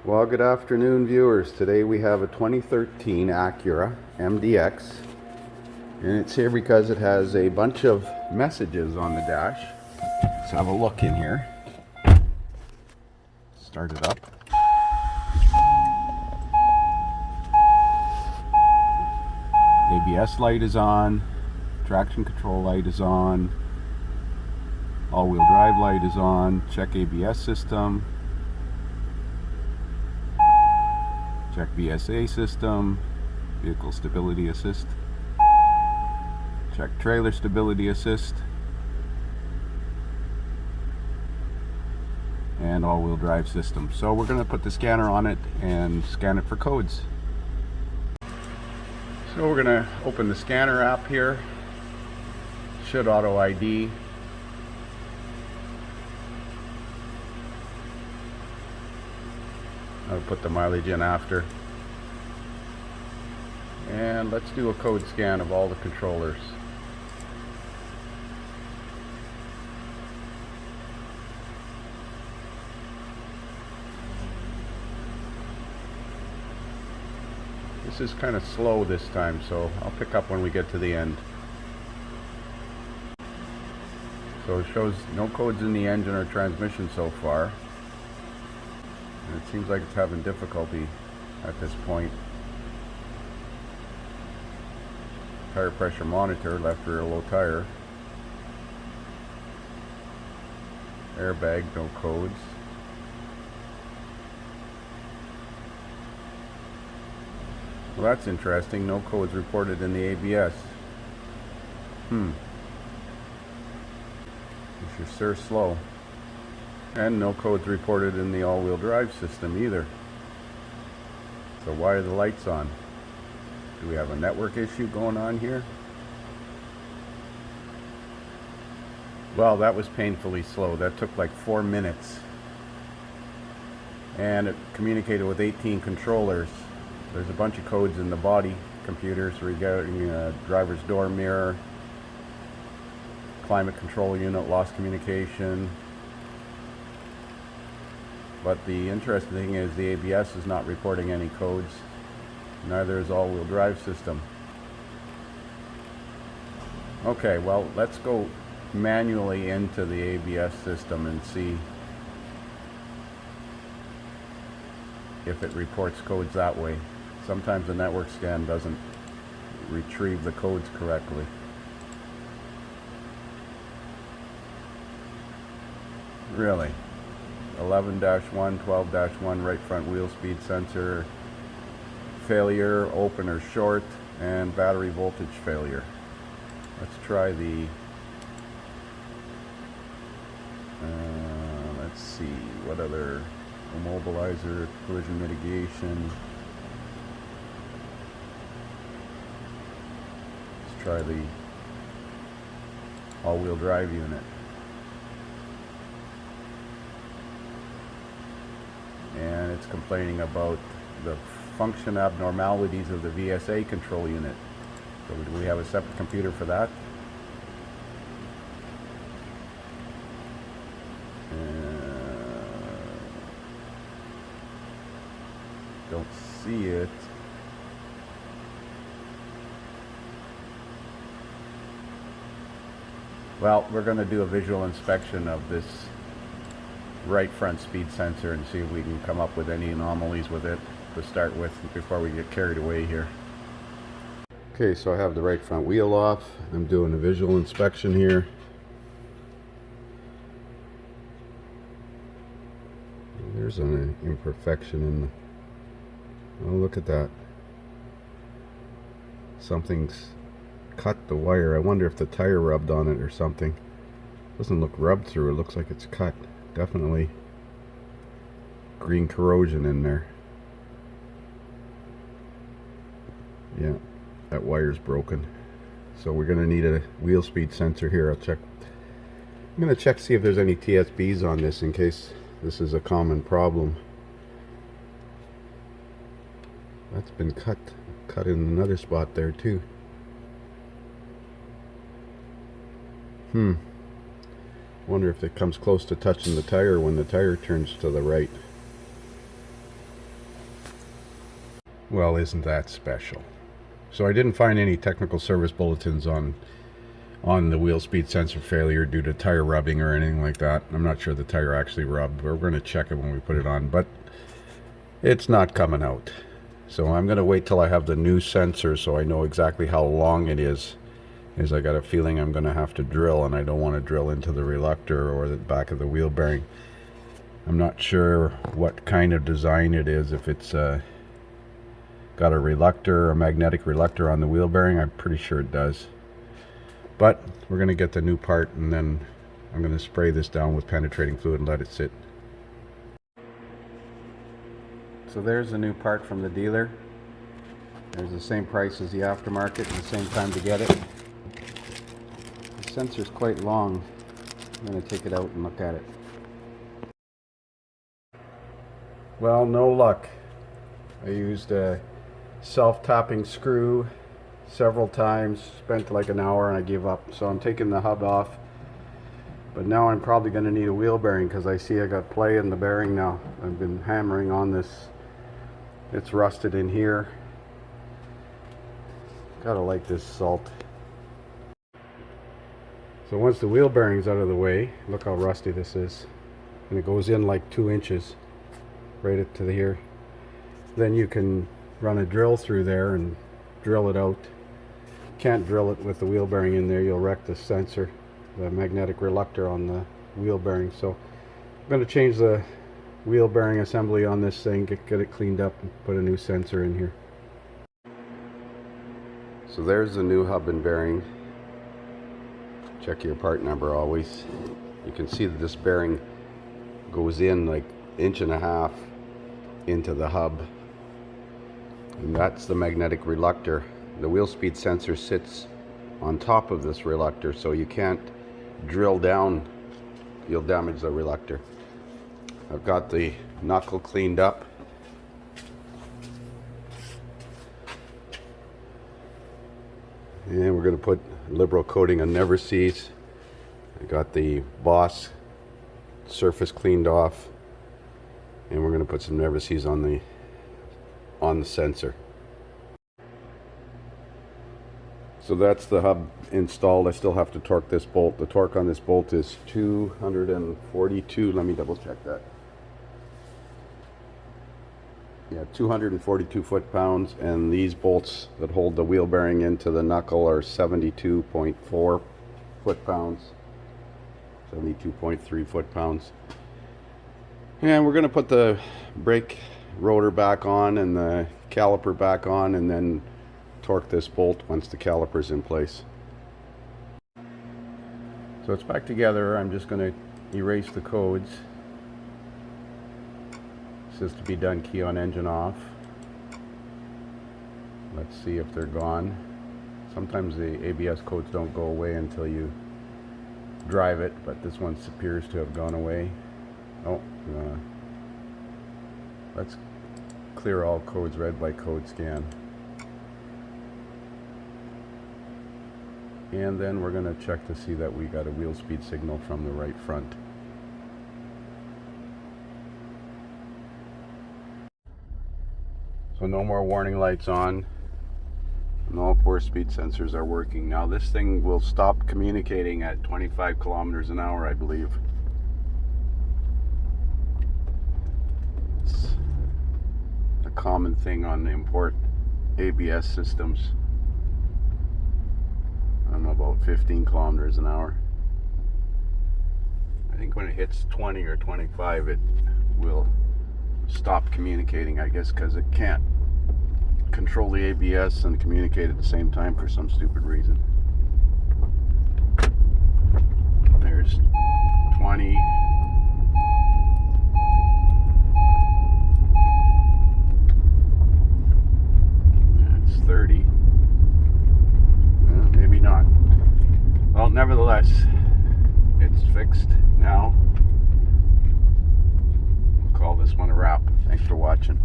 Well, good afternoon, viewers. Today we have a 2013 Acura MDX, and it's here because it has a bunch of messages on the dash. Let's have a look in here. Start it up. ABS light is on, traction control light is on, all-wheel drive light is on, check ABS system, check VSA system, vehicle stability assist, check trailer stability assist, and all-wheel drive system. So we're going to put the scanner on it and scan it for codes. So we're going to open the scanner app here. Should auto ID. I'll put the mileage in after. And let's do a code scan of all the controllers. This is kind of slow this time, so I'll pick up when we get to the end. So it shows no codes in the engine or transmission so far. And it seems like it's having difficulty at this point. Tire pressure monitor, left rear low tire. Airbag, no codes. Well, that's interesting. No codes reported in the ABS. This is sure slow. And no codes reported in the all-wheel drive system either. So why are the lights on? Do we have a network issue going on here? Well, that was painfully slow. That took like 4 minutes. And it communicated with 18 controllers. There's a bunch of codes in the body computers regarding driver's door mirror, climate control unit, lost communication. But the interesting thing is the ABS is not reporting any codes. Neither is all-wheel drive system. Okay, well, let's go manually into the ABS system and see if it reports codes that way. Sometimes the network scan doesn't retrieve the codes correctly. Really? 11-1, 12-1, right front wheel speed sensor failure, open or short, and battery voltage failure. Let's try the let's see, what other immobilizer, collision mitigation. Let's try the all-wheel drive unit. And it's complaining about the function abnormalities of the VSA control unit. So do we have a separate computer for that? Don't see it. Well, we're going to do a visual inspection of this right front speed sensor and see if we can come up with any anomalies with it to start with before we get carried away here. Okay, so I have the right front wheel off. I'm doing a visual inspection here. There's an imperfection in the... Oh, look at that. Something's cut the wire. I wonder if the tire rubbed on it or something. Doesn't look rubbed through. It looks like it's cut. Definitely green corrosion in there. Yeah, that wire's broken. So we're going to need a wheel speed sensor here. I'm going to check see if there's any TSBs on this in case this is a common problem. That's been cut in another spot there too. Wonder if it comes close to touching the tire when the tire turns to the right. well, isn't that special. So I didn't find any technical service bulletins on the wheel speed sensor failure due to tire rubbing or anything like that. I'm not sure the tire actually rubbed. We're going to check it when we put it on, but it's not coming out. So I'm going to wait till I have the new sensor so I know exactly how long it is. Because I got a feeling I'm going to have to drill, and I don't want to drill into the reluctor or the back of the wheel bearing. I'm not sure what kind of design it is, if it's got a reluctor, a magnetic reluctor on the wheel bearing. I'm pretty sure it does. But we're going to get the new part, and then I'm going to spray this down with penetrating fluid and let it sit. So there's the new part from the dealer. There's the same price as the aftermarket and the same time to get it. The sensor's quite long. I'm going to take it out and look at it. Well, no luck. I used a self-tapping screw several times, spent like an hour, and I gave up. So I'm taking the hub off. But now I'm probably going to need a wheel bearing because I see I got play in the bearing now. I've been hammering on this. It's rusted in here. Gotta like this salt. So once the wheel bearing's out of the way, look how rusty this is. And it goes in like 2 inches right up to here. Then you can run a drill through there and drill it out. Can't drill it with the wheel bearing in there, you'll wreck the sensor, the magnetic reluctor on the wheel bearing. So I'm going to change the wheel bearing assembly on this thing, get it cleaned up and put a new sensor in here. So there's the new hub and bearing. Check your part number always. You can see that this bearing goes in like 1.5 inches into the hub, and that's the magnetic reluctor. The wheel speed sensor sits on top of this reluctor, so you can't drill down, you'll damage the reluctor. I've got the knuckle cleaned up. And we're going to put liberal coating on never sees. I got the boss surface cleaned off, and we're going to put some never sees on the sensor. So that's the hub installed. I still have to torque this bolt. The torque on this bolt is 242. Let me double check that. Yeah, 242 foot-pounds, and these bolts that hold the wheel bearing into the knuckle are 72.4 foot-pounds, 72.3 foot-pounds. And we're going to put the brake rotor back on and the caliper back on, and then torque this bolt once the caliper's in place. So it's back together. I'm just going to erase the codes. This is to be done, key on, engine off. Let's see if they're gone. Sometimes the ABS codes don't go away until you drive it, but this one appears to have gone away. Oh, let's clear all codes, read by code scan. And then we're going to check to see that we got a wheel speed signal from the right front. So no more warning lights on, and all 4 speed sensors are working. Now this thing will stop communicating at 25 kilometers an hour, I believe. It's a common thing on the import ABS systems. I don't know, about 15 kilometers an hour. I think when it hits 20 or 25 it will stop communicating, I guess, because it can't control the ABS and communicate at the same time for some stupid reason. There's 20. That's 30. Maybe not. Well, nevertheless, it's fixed now. Call this one a wrap. Thanks for watching.